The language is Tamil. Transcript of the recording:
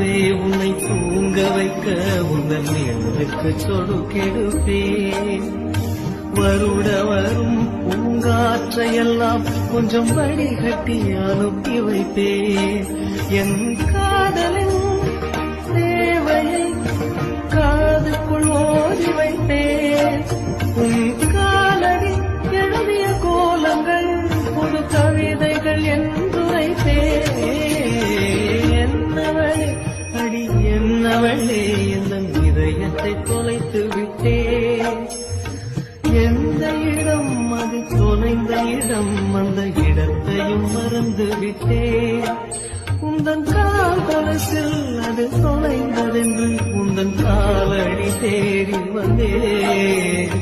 இரவே உன்னை தூங்க வைக்க உந்தன் நிழலுக்கு சொடுக்கெடுப்பேன். வருட வரும் பூங்காற்றையெல்லாம் கொஞ்சம் வடிகட்டி அனுப்பி வைப்பேன். என் காதலின் தேவையை காதுக்குள் ஓதி வைப்பேன். உன் காலடி எழுதிய கோலங்கள் புது கவிதைகள் என்று வைப்பேன். என்னவளே அடி என்னவளே என் இதயத்தை தொலைத்து விட்டேன். எந்த இடம் அது தொலைந்த இடம், அந்த இடத்தையும் மறந்து விட்டேன். உந்தன் கால் கொலுசில் அது தொலைந்ததென்று உந்தன் காலடி தேடி வந்தேன்.